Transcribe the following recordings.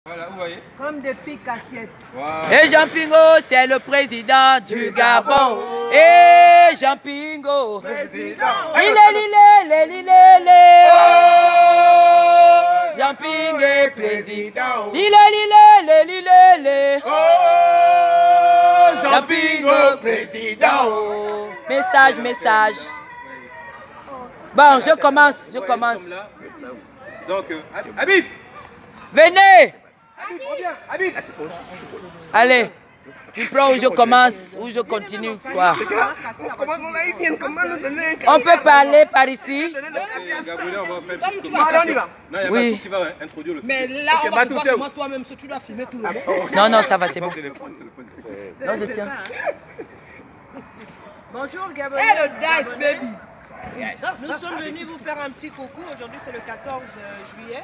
Voilà, vous voyez. Comme des pics assiettes. Voilà. Et Jean Pingo, c'est le président du Gabon. Et Jean Pingo, Président. lilé. Jean Pingo est président. Lilé. Oh, Jean Pingo, président. Message. Bon, je commence. Donc, Habib. Venez. Habib, reviens. Habib. Allez. Tu prends où je commence, où je continue, quoi. On peut parler par ici. Gabriel, on va faire Comme tu vas. on y va. Non, il y a Oui. pas qui va introduire le Mais film. là, on va te voir comment toi-même, tu dois filmer tout le monde. Non, ça va, c'est bon. Téléphone. Non, je tiens. Bonjour Gabriel. Hey, le Dice Baby. Nous sommes venus vous faire un petit coucou. Aujourd'hui, c'est le 14 juillet.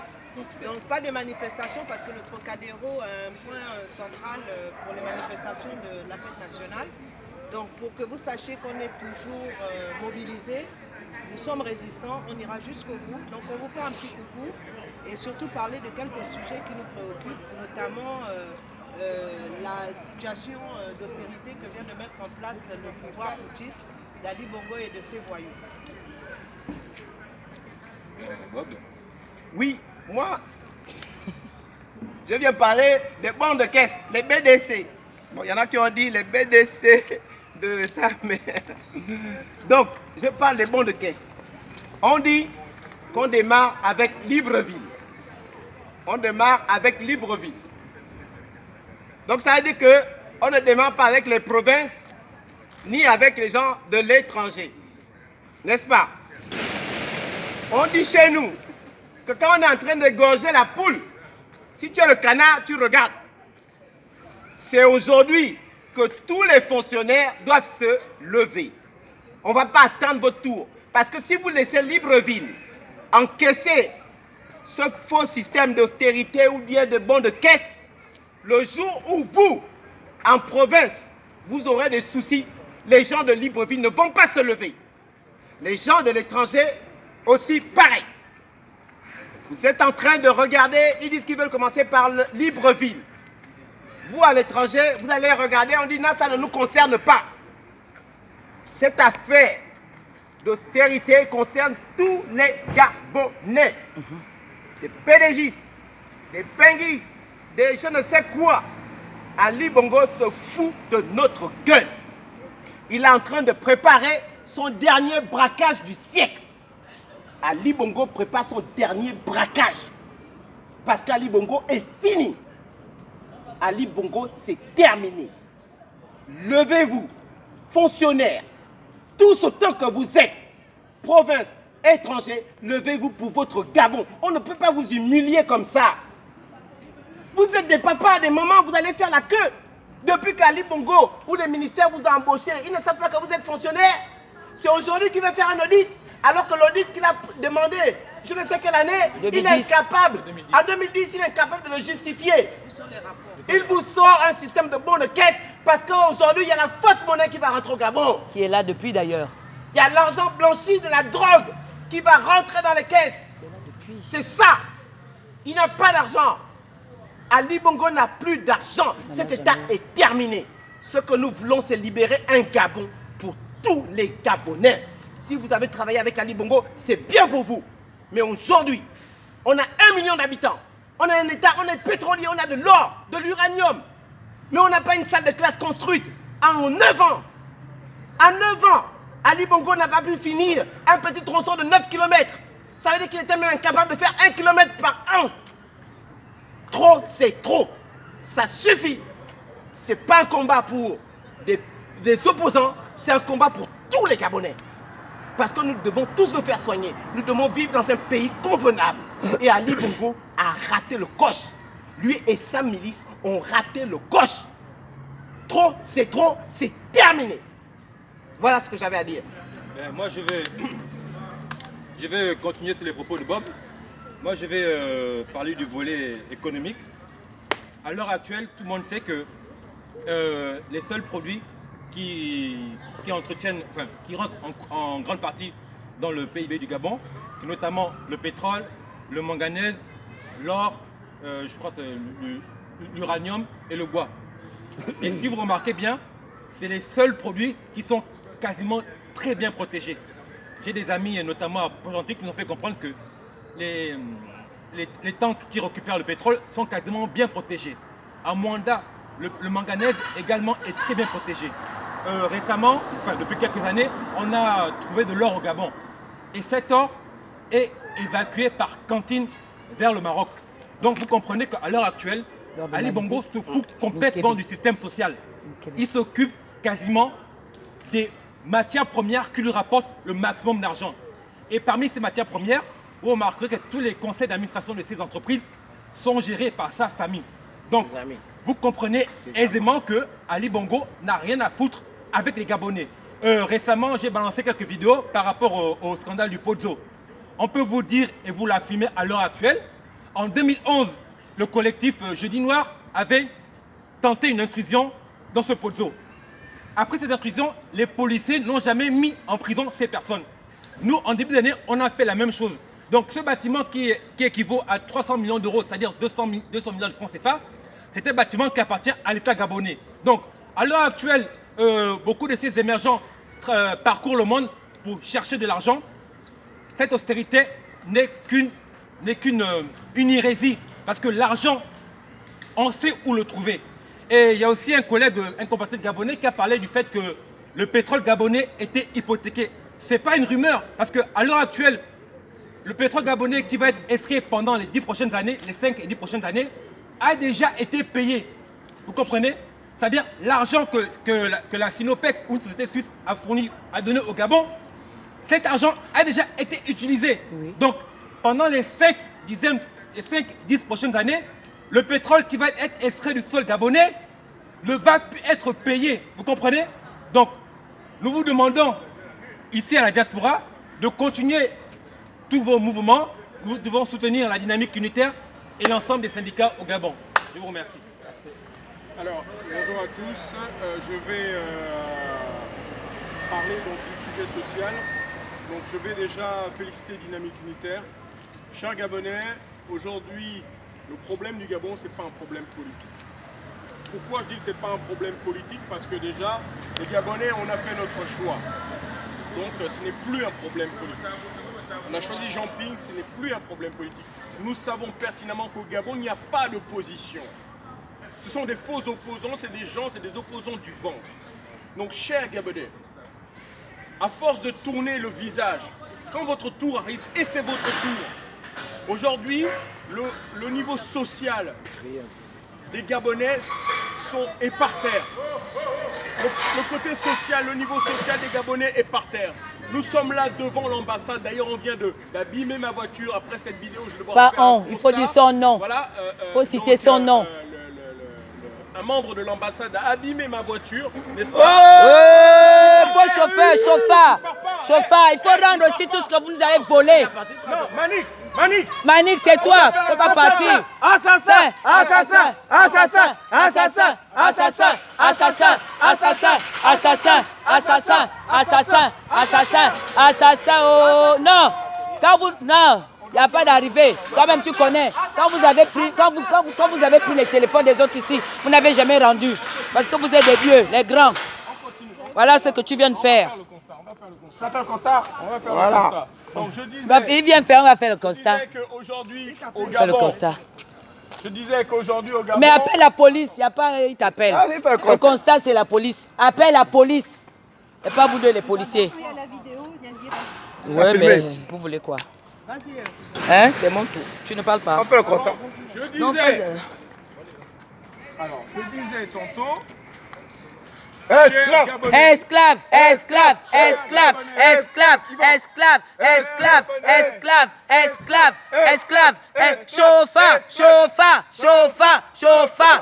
Donc, pas de manifestation parce que le Trocadéro est un point central pour les manifestations de la fête nationale. Donc, pour que vous sachiez qu'on est toujours mobilisés, nous sommes résistants, on ira jusqu'au bout. Donc, on vous fait un petit coucou et surtout parler de quelques sujets qui nous préoccupent, notamment la situation d'austérité que vient de mettre en place le pouvoir putschiste d'Ali Bongo et de ses voyous. Bob. Oui, moi, je viens parler des bons de caisse, les BDC. Bon, il y en a qui ont dit les BDC de l'État, mais... Donc, je parle des bons de caisse. On dit qu'on démarre avec Libreville. Donc, ça veut dire qu'on ne démarre pas avec les provinces, ni avec les gens de l'étranger. N'est-ce pas? On dit chez nous que quand on est en train d'égorger la poule, si tu es le canard, tu regardes. C'est aujourd'hui que tous les fonctionnaires doivent se lever. On ne va pas attendre votre tour. Parce que si vous laissez Libreville encaisser ce faux système d'austérité ou bien de bons de caisse, le jour où vous, en province, vous aurez des soucis, les gens de Libreville ne vont pas se lever. Les gens de l'étranger aussi pareil. Vous êtes en train de regarder, ils disent qu'ils veulent commencer par Libreville. Vous, à l'étranger, vous allez regarder, on dit non, ça ne nous concerne pas. Cette affaire d'austérité concerne tous les Gabonais. Des PDGistes, des pinguistes, des je ne sais quoi. Ali Bongo se fout de notre gueule. Il est en train de préparer son dernier braquage du siècle. Ali Bongo prépare son dernier braquage. Parce qu'Ali Bongo est fini. Ali Bongo, c'est terminé. Levez-vous, fonctionnaires, tous autant que vous êtes, province, étrangers, levez-vous pour votre Gabon. On ne peut pas vous humilier comme ça. Vous êtes des papas, des mamans, vous allez faire la queue. Depuis qu'Ali Bongo ou le ministère vous a embauché, ils ne savent pas que vous êtes fonctionnaire. C'est aujourd'hui qu'il veut faire un audit. Alors que l'audit qu'il a demandé, je ne sais quelle année, 2010. il est incapable. En 2010, il est incapable de le justifier. Il vous sort un système de bons de caisse parce qu'aujourd'hui, il y a la fausse monnaie qui va rentrer au Gabon. Qui est là depuis d'ailleurs. Il y a l'argent blanchi de la drogue qui va rentrer dans les caisses. C'est ça. Il n'a pas d'argent. Ali Bongo n'a plus d'argent. Cet État est terminé. Ce que nous voulons, c'est libérer un Gabon pour tous les Gabonais. Si vous avez travaillé avec Ali Bongo, c'est bien pour vous. Mais aujourd'hui, on a 1 million d'habitants. On a un État, on est pétrolier, on a de l'or, de l'uranium. Mais on n'a pas une salle de classe construite. En 9 ans, Ali Bongo n'a pas pu finir un petit tronçon de 9 km. Ça veut dire qu'il était même incapable de faire 1 km par an. Trop, c'est trop. Ça suffit. Ce n'est pas un combat pour des opposants, c'est un combat pour tous les Gabonais. Parce que nous devons tous nous faire soigner. Nous devons vivre dans un pays convenable. Et Ali Bongo a raté le coche. Lui et sa milice ont raté le coche. Trop, c'est terminé. Voilà ce que j'avais à dire. Moi, je vais continuer sur les propos de Bob. Moi, je vais parler du volet économique. À l'heure actuelle, tout le monde sait que les seuls produits qui rentrent en grande partie dans le PIB du Gabon, c'est notamment le pétrole, le manganèse, l'or, je crois que c'est l'uranium et le bois. Et si vous remarquez bien, c'est les seuls produits qui sont quasiment très bien protégés. J'ai des amis, notamment à Port-Gentil, qui nous ont fait comprendre que les tanks qui récupèrent le pétrole sont quasiment bien protégés. À Mwanda, le manganèse également est très bien protégé. Récemment, enfin depuis quelques années, on a trouvé de l'or au Gabon. Et cet or est évacué par cantine vers le Maroc. Donc vous comprenez qu'à l'heure actuelle, Ali Bongo se fout complètement du système social. Il s'occupe quasiment des matières premières qui lui rapportent le maximum d'argent. Et parmi ces matières premières, vous remarquerez que tous les conseils d'administration de ces entreprises sont gérés par sa famille. Donc, vous comprenez aisément que Ali Bongo n'a rien à foutre avec les Gabonais. Récemment, j'ai balancé quelques vidéos par rapport au scandale du Pozo. On peut vous dire et vous l'affirmer à l'heure actuelle. En 2011, le collectif Jeudi Noir avait tenté une intrusion dans ce Pozo. Après cette intrusion, les policiers n'ont jamais mis en prison ces personnes. Nous, en début d'année, on a fait la même chose. Donc ce bâtiment qui équivaut à 300 millions d'euros, c'est-à-dire 200 millions de francs CFA, c'est un bâtiment qui appartient à l'État gabonais. Donc à l'heure actuelle, beaucoup de ces émergents parcourent le monde pour chercher de l'argent. Cette austérité n'est qu'une hérésie, parce que l'argent, on sait où le trouver. Et il y a aussi un collègue, un compatriote gabonais qui a parlé du fait que le pétrole gabonais était hypothéqué. Ce n'est pas une rumeur, parce qu'à l'heure actuelle, le pétrole gabonais qui va être extrait pendant les 10 prochaines années, les 5 et 10 prochaines années, a déjà été payé. Vous comprenez? C'est-à-dire l'argent que la Sinopec, ou une société suisse, a donné au Gabon, cet argent a déjà été utilisé. Oui. Donc, pendant les 5-10 prochaines années, le pétrole qui va être extrait du sol gabonais ne va plus être payé. Vous comprenez? Donc, nous vous demandons, ici à la diaspora, de continuer tous vos mouvements. Nous devons soutenir la dynamique unitaire et l'ensemble des syndicats au Gabon. Je vous remercie. Alors, bonjour à tous. Je vais parler donc, du sujet social. Donc, je vais déjà féliciter Dynamique Unitaire. Chers Gabonais, aujourd'hui, le problème du Gabon, ce n'est pas un problème politique. Pourquoi je dis que ce n'est pas un problème politique? Parce que déjà, les Gabonais, on a fait notre choix. Donc, ce n'est plus un problème politique. On a choisi Jean Ping, ce n'est plus un problème politique. Nous savons pertinemment qu'au Gabon, il n'y a pas d'opposition. Ce sont des faux opposants, c'est des opposants du ventre. Donc, chers Gabonais, à force de tourner le visage, quand votre tour arrive, et c'est votre tour, aujourd'hui, le niveau social des Gabonais est par terre. Le côté social, le niveau social des Gabonais est par terre. Nous sommes là devant l'ambassade. D'ailleurs, on vient d'abîmer ma voiture. Après cette vidéo, je vais devoir faire un constat. Il faut dire son nom. Voilà, il faut citer son nom. Un membre de l'ambassade a abîmé ma voiture, n'est-ce pas? Il faut chauffer, chauffeur. Il faut rendre aussi tout ce que vous nous avez volé. Non, Manix, c'est toi. Il ne faut pas partir. Assassin. Oh non. Non. Il n'y a pas d'arrivée. Toi-même, tu connais. Quand vous avez pris les téléphones des autres ici, vous n'avez jamais rendu. Parce que vous êtes des vieux, les grands. Voilà ce que tu viens de faire. On va faire le constat. Donc, je disais, on va faire le constat. Je disais qu'aujourd'hui au Gabon... Mais appelle la police. Il t'appelle. Le constat, c'est la police. Appelle la police. Et pas vous deux, les policiers. Il y a la vidéo, il y a le direct. Ouais, mais vous voulez quoi? Vas-y. Hein, c'est mon tour. Tu ne parles pas. On fait le constat. Je disais... Alors, je disais tantôt... Esclave.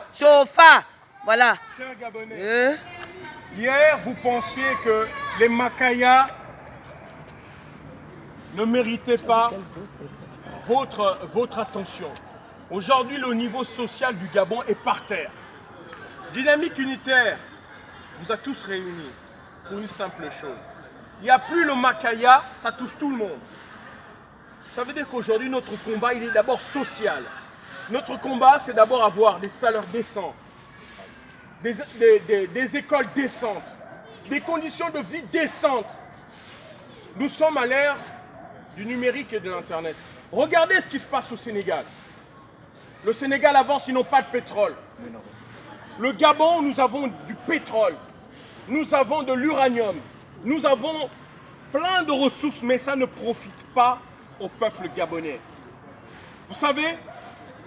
Chauffa. Voilà. Chers Gabonais, hier, vous pensiez que les Makaya ne méritaient pas votre attention. Aujourd'hui, le niveau social du Gabon est par terre. Dynamique unitaire vous a tous réunis pour une simple chose. Il n'y a plus le Makaya, ça touche tout le monde. Ça veut dire qu'aujourd'hui, notre combat, il est d'abord social. Notre combat, c'est d'abord avoir des salaires décents, des écoles décentes, des conditions de vie décentes. Nous sommes à l'ère du numérique et de l'Internet. Regardez ce qui se passe au Sénégal. Le Sénégal avance, ils n'ont pas de pétrole. Le Gabon, nous avons du pétrole. Nous avons de l'uranium. Nous avons plein de ressources, mais ça ne profite pas au peuple gabonais. Vous savez,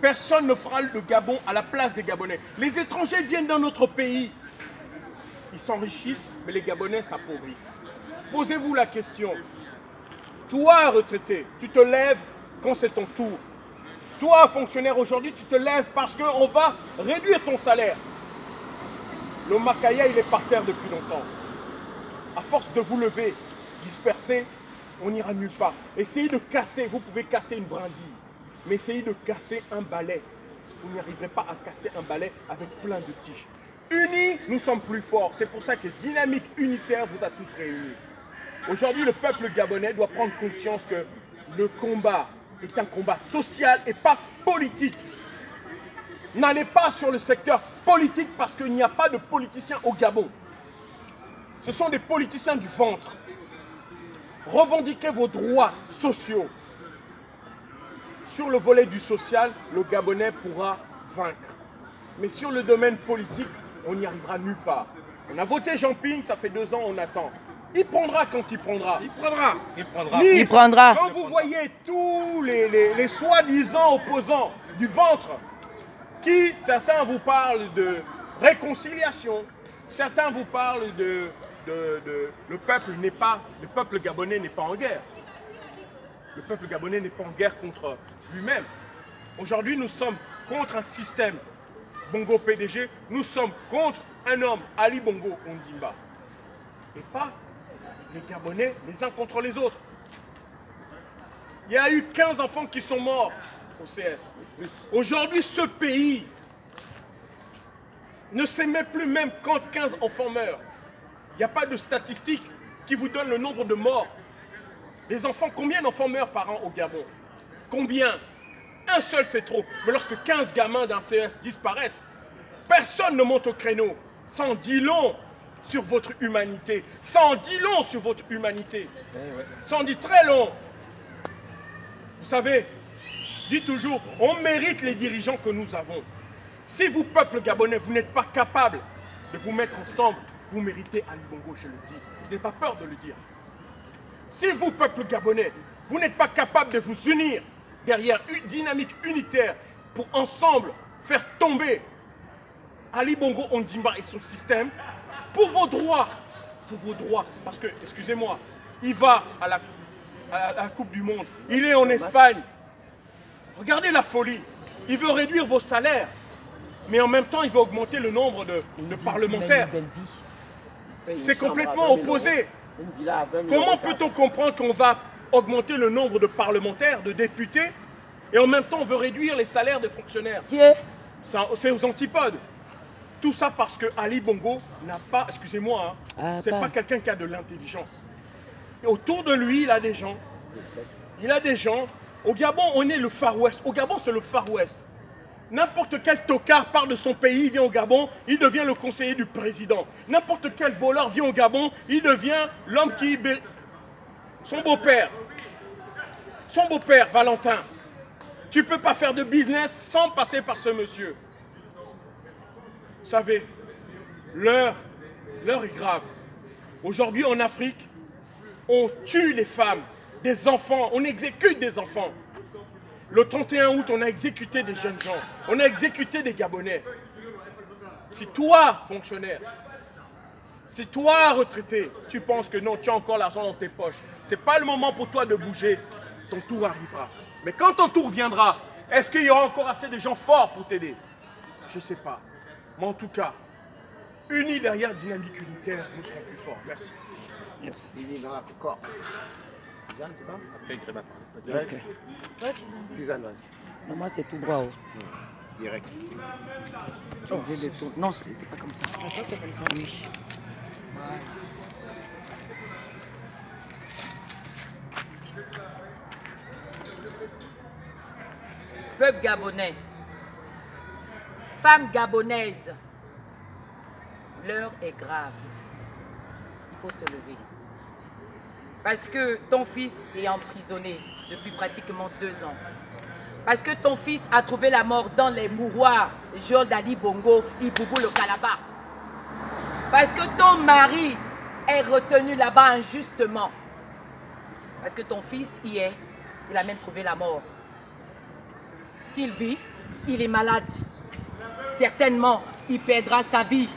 personne ne fera le Gabon à la place des Gabonais. Les étrangers viennent dans notre pays. Ils s'enrichissent, mais les Gabonais s'appauvrissent. Posez-vous la question. Toi, retraité, tu te lèves quand c'est ton tour. Toi, fonctionnaire, aujourd'hui, tu te lèves parce qu'on va réduire ton salaire. Le Makaya, il est par terre depuis longtemps. À force de vous lever, disperser, on n'ira nulle part. Essayez de casser, vous pouvez casser une brindille, mais essayez de casser un balai. Vous n'y arriverez pas à casser un balai avec plein de tiges. Unis, nous sommes plus forts. C'est pour ça que Dynamique Unitaire vous a tous réunis. Aujourd'hui, le peuple gabonais doit prendre conscience que le combat est un combat social et pas politique. N'allez pas sur le secteur politique parce qu'il n'y a pas de politiciens au Gabon. Ce sont des politiciens du ventre. Revendiquez vos droits sociaux. Sur le volet du social, le Gabonais pourra vaincre. Mais sur le domaine politique, on n'y arrivera nulle part. On a voté Jean Ping, ça fait 2 ans, on attend. Il prendra quand il prendra. Il prendra. Il prendra. Il prendra. Quand vous voyez tous les soi-disant opposants du ventre, qui, certains vous parlent de réconciliation, certains vous parlent le peuple gabonais n'est pas en guerre. Le peuple gabonais n'est pas en guerre contre lui-même. Aujourd'hui, nous sommes contre un système Bongo PDG, nous sommes contre un homme, Ali Bongo Ondimba. Et pas les Gabonais les uns contre les autres. Il y a eu 15 enfants qui sont morts au CS. Aujourd'hui, ce pays ne s'émet plus même quand 15 enfants meurent. Il n'y a pas de statistiques qui vous donnent le nombre de morts. Les enfants, combien d'enfants meurent par an au Gabon? Combien? Un seul, c'est trop. Mais lorsque 15 gamins d'un CS disparaissent, personne ne monte au créneau. Ça en dit long sur votre humanité. Ça en dit long sur votre humanité. Ça en dit très long. Vous savez, je dis toujours, on mérite les dirigeants que nous avons. Si vous, peuple gabonais, vous n'êtes pas capable de vous mettre ensemble, vous méritez Ali Bongo, je le dis. Je n'ai pas peur de le dire. Si vous, peuple gabonais, vous n'êtes pas capable de vous unir derrière une dynamique unitaire pour ensemble faire tomber Ali Bongo Ondimba et son système, pour vos droits, parce que, excusez-moi, il va à la Coupe du Monde, il est en Espagne. Regardez la folie, il veut réduire vos salaires, mais en même temps, il veut augmenter le nombre de parlementaires. C'est complètement opposé. Comment peut-on comprendre qu'on va augmenter le nombre de parlementaires, de députés, et en même temps on veut réduire les salaires des fonctionnaires? C'est aux antipodes. Tout ça parce que Ali Bongo n'a pas, excusez-moi, c'est pas quelqu'un qui a de l'intelligence. Et autour de lui, il a des gens. Au Gabon, on est le Far West. Au Gabon, c'est le Far West. N'importe quel tocard part de son pays, vient au Gabon, il devient le conseiller du président. N'importe quel voleur vient au Gabon, il devient l'homme qui... Son beau-père, Valentin. Tu ne peux pas faire de business sans passer par ce monsieur. Vous savez, l'heure est grave. Aujourd'hui, en Afrique, on tue les femmes, des enfants, on exécute des enfants. Le 31 août, on a exécuté des jeunes gens, on a exécuté des Gabonais. Si toi, fonctionnaire, si toi, retraité, tu penses que non, tu as encore l'argent dans tes poches, ce n'est pas le moment pour toi de bouger, ton tour arrivera. Mais quand ton tour viendra, est-ce qu'il y aura encore assez de gens forts pour t'aider? Je ne sais pas. Mais en tout cas, unis derrière Dynamique Unitaire, nous serons plus forts. Merci. Merci. Il est dans la corps. Suzanne, c'est pas? Après, très bien. Ok. Suzanne, ouais. Non, moi, c'est tout droit. Direct. Tu es obligé de tourner. Non, c'est pas comme ça. C'est comme ça. Oui. Voilà. Peuple gabonais, Femmes gabonaises, l'heure est grave. Il faut se lever. Parce que ton fils est emprisonné depuis pratiquement 2 ans. Parce que ton fils a trouvé la mort dans les mouroirs, Joel d'Ali Bongo, Iboubou le Calabar. Parce que ton mari est retenu là-bas injustement. Parce que ton fils y est, il a même trouvé la mort. S'il vit, il est malade. Certainement, il perdra sa vie.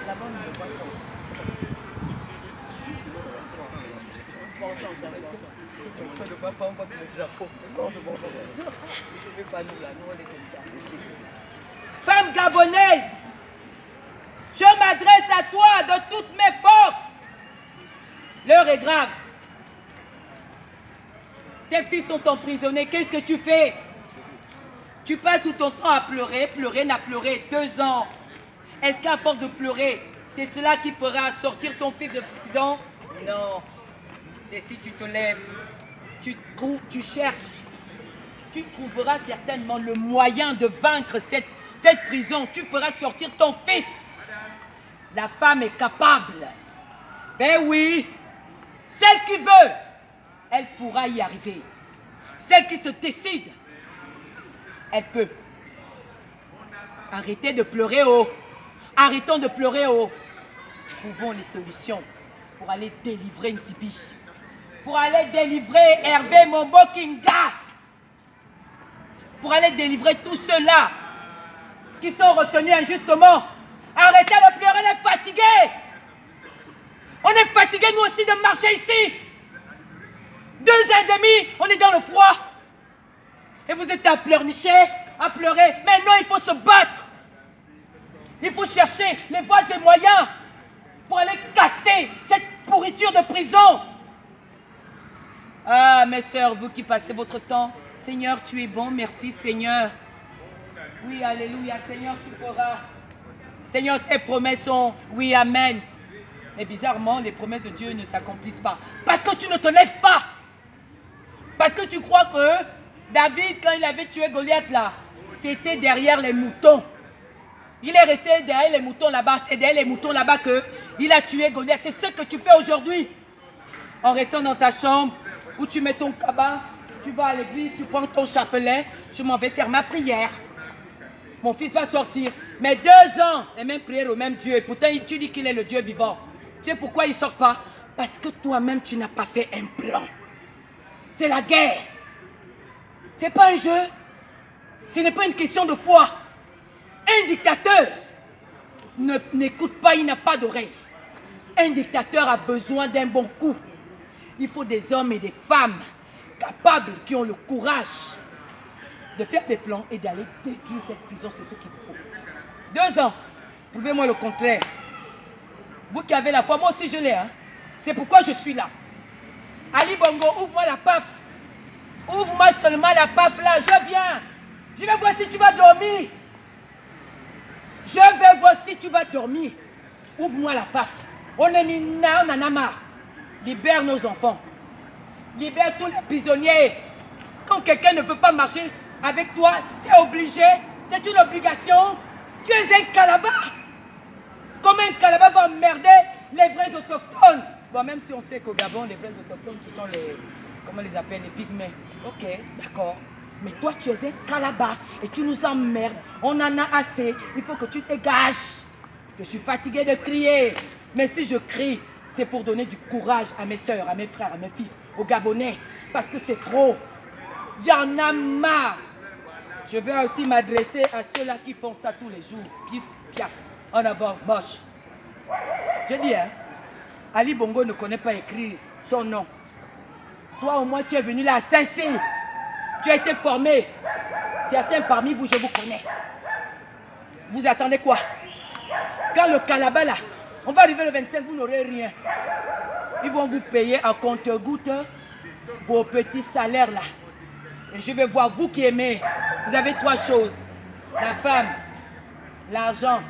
Là-bas, on ne voit pas. On ne voit pas, on voit le drapeau. Je ne vais pas nous là, nous on est comme ça. Femme gabonaise, je m'adresse à toi de toutes mes forces. L'heure est grave. Tes fils sont emprisonnés, qu'est-ce que tu fais? Tu passes tout ton temps à pleurer, n'a pleuré 2 ans. Est-ce qu'à force de pleurer, c'est cela qui fera sortir ton fils de prison? Non. C'est si tu te lèves, tu cherches, tu trouveras certainement le moyen de vaincre cette prison. Tu feras sortir ton fils. La femme est capable. Ben oui, celle qui veut, elle pourra y arriver. Celle qui se décide, elle peut. Arrêtez de pleurer haut. Arrêtons de pleurer haut. Trouvons les solutions pour aller délivrer Ntibi. Pour aller délivrer Hervé Mombo Kinga. Pour aller délivrer tous ceux-là qui sont retenus injustement. Arrêtez de pleurer, on est fatigués. On est fatigués nous aussi de marcher ici. 2 ans et demi, on est dans le froid. Et vous êtes à pleurnicher, à pleurer. Maintenant, il faut se battre. Il faut chercher les voies et moyens pour aller casser cette pourriture de prison. Ah, mes sœurs, vous qui passez votre temps, Seigneur, tu es bon, merci Seigneur. Oui, alléluia, Seigneur, tu feras. Seigneur, tes promesses sont oui, amen. Mais bizarrement, les promesses de Dieu ne s'accomplissent pas. Parce que tu ne te lèves pas. Parce que tu crois que David, quand il avait tué Goliath là, c'était derrière les moutons. Il est resté derrière les moutons là-bas. C'est derrière les moutons là-bas qu'il a tué Goliath. C'est ce que tu fais aujourd'hui. En restant dans ta chambre, où tu mets ton cabas, tu vas à l'église, tu prends ton chapelet, je m'en vais faire ma prière. Mon fils va sortir. Mais 2 ans, les mêmes prières au même Dieu. Et pourtant, tu dis qu'il est le Dieu vivant. Tu sais pourquoi il ne sort pas? Parce que toi-même, tu n'as pas fait un plan. C'est la guerre. Ce n'est pas un jeu. Ce n'est pas une question de foi. Un dictateur n'écoute pas, il n'a pas d'oreille. Un dictateur a besoin d'un bon coup. Il faut des hommes et des femmes capables qui ont le courage de faire des plans et d'aller détruire cette prison. C'est ce qu'il faut. 2 ans. Prouvez-moi le contraire. Vous qui avez la foi, moi aussi je l'ai. Hein? C'est pourquoi je suis là. Ali Bongo, ouvre-moi la paf. Ouvre-moi seulement la paf là. Je viens. Je vais voir si tu vas dormir. Je vais voir si tu vas dormir. Ouvre-moi la paf. On est mina, on en a marre. Libère nos enfants. Libère tous les prisonniers. Quand quelqu'un ne veut pas marcher avec toi, c'est obligé. C'est une obligation. Tu es un calabar. Comment un calabar va emmerder les vrais autochtones? Bon, même si on sait qu'au Gabon, les vrais autochtones, ce sont les... Comment on les appelle? Les pygmées. Ok, d'accord. Mais toi, tu es un calabar et tu nous emmerdes. On en a assez. Il faut que tu dégages. Je suis fatigué de crier. Mais si je crie, c'est pour donner du courage à mes soeurs, à mes frères, à mes fils, aux Gabonais. Parce que c'est trop. Il y en a marre. Je vais aussi m'adresser à ceux-là qui font ça tous les jours. Pif, piaf, en avant, moche. Je dis, hein, Ali Bongo ne connaît pas écrire son nom. Toi, au moins, tu es venu là à Saint-Cyr. Tu as été formé. Certains parmi vous, je vous connais. Vous attendez quoi? Quand le calabar là, on va arriver le 25, vous n'aurez rien. Ils vont vous payer à compte-gouttes vos petits salaires là. Et je vais voir, vous qui aimez, vous avez 3 choses. La femme, l'argent,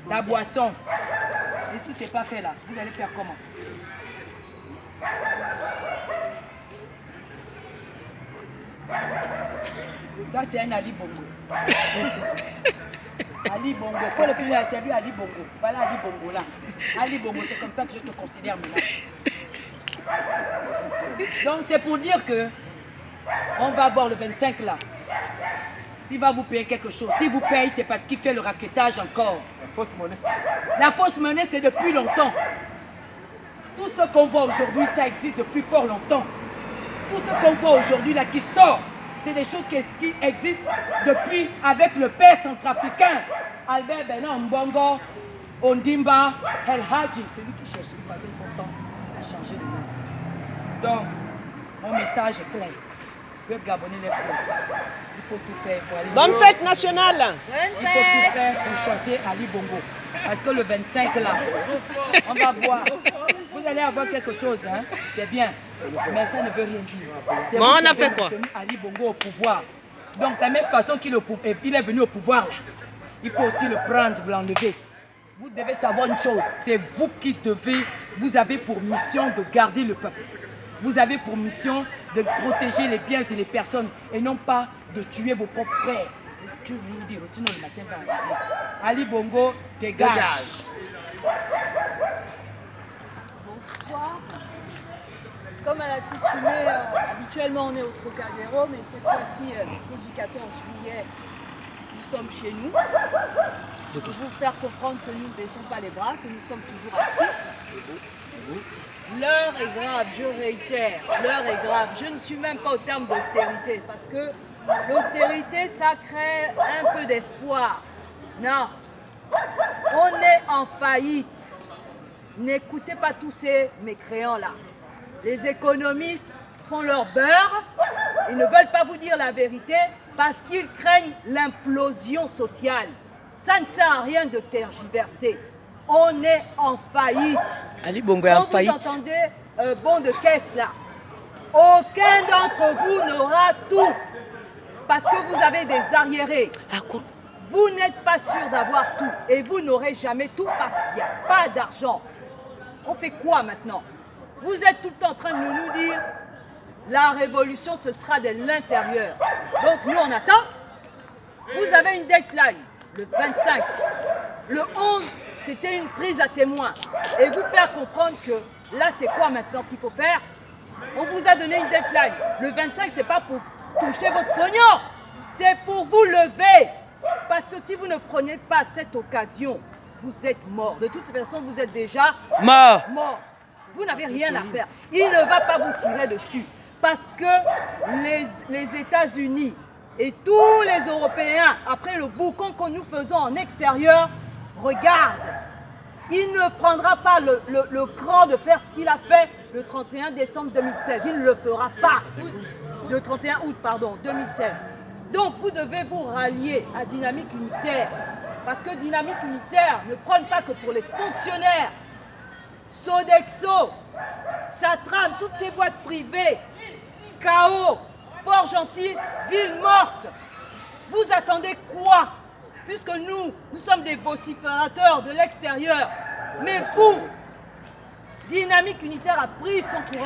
la boisson. Et si ce n'est pas fait là, vous allez faire comment? Ça, c'est un Ali Bongo. Ali Bongo. Il faut le finir à salut Ali Bongo. Voilà Ali Bongo là. Ali Bongo, c'est comme ça que je te considère maintenant. Donc, c'est pour dire que on va voir le 25 là. S'il va vous payer quelque chose, s'il vous paye, c'est parce qu'il fait le raquettage encore. La fausse monnaie. La fausse monnaie, c'est depuis longtemps. Tout ce qu'on voit aujourd'hui, ça existe depuis fort longtemps. Tout ce qu'on voit aujourd'hui là qui sort, c'est des choses qui existent depuis avec le père centrafricain. Albert Bernard Mbongo, Ondimba, El Hadji, celui qui cherchait de passer son temps à changer de nom. Donc, mon message est clair. Le peuple gabonais lève clair. Il faut tout faire pour aller. Bonne fête nationale. Il faut tout faire pour chasser Ali Bongo. Parce que le 25 là, on va voir. Vous allez avoir quelque chose, hein? C'est bien. Mais ça ne veut rien dire. C'est Bon, vous on qui a avez fait quoi? maintenu Ali Bongo au pouvoir. Donc, de la même façon qu'il est venu au pouvoir là, il faut aussi le prendre, vous l'enlever. Vous devez savoir une chose, c'est vous qui vous avez pour mission de garder le peuple. Vous avez pour mission de protéger les biens et les personnes et non pas de tuer vos propres frères. C'est ce que je veux vous dire, sinon le matin va arriver. Ali Bongo, dégage. Bonsoir. Comme à l'accoutumée, habituellement on est au Trocadéro, mais cette fois-ci, du 14 juillet, nous sommes chez nous. Pour vous faire comprendre que nous ne baissons pas les bras, que nous sommes toujours actifs. L'heure est grave, je réitère, l'heure est grave. Je ne suis même pas au terme d'austérité, parce que l'austérité, ça crée un peu d'espoir. Non, on est en faillite. N'écoutez pas tous ces mécréants-là. Les économistes font leur beurre, ils ne veulent pas vous dire la vérité parce qu'ils craignent l'implosion sociale. Ça ne sert à rien de tergiverser. On est en faillite. Ali Bongo est en faillite. Quand vous entendez bon de caisse là, aucun d'entre vous n'aura tout parce que vous avez des arriérés. Vous n'êtes pas sûr d'avoir tout et vous n'aurez jamais tout parce qu'il n'y a pas d'argent. On fait quoi maintenant? Vous êtes tout le temps en train de nous dire la révolution ce sera de l'intérieur. Donc nous on attend. Vous avez une deadline, le 25. Le 11, c'était une prise à témoin. Et vous faire comprendre que là c'est quoi maintenant qu'il faut faire? On vous a donné une deadline. Le 25, c'est pas pour toucher votre pognon. C'est pour vous lever. Parce que si vous ne prenez pas cette occasion, vous êtes mort. De toute façon, vous êtes déjà Mort. Vous n'avez rien à faire. Il ne va pas vous tirer dessus. Parce que les États-Unis et tous les Européens, après le boucan que nous faisons en extérieur, regardent. Il ne prendra pas le cran de faire ce qu'il a fait le 31 décembre 2016. Il ne le fera pas. Le 31 août, pardon, 2016. Donc, vous devez vous rallier à Dynamique Unitaire. Parce que Dynamique Unitaire ne prône pas que pour les fonctionnaires. Sodexo, Satram, toutes ces boîtes privées, KO, Port-Gentil, Ville Morte. Vous attendez quoi? Puisque nous sommes des vociférateurs de l'extérieur. Mais vous, Dynamique Unitaire a pris son courant.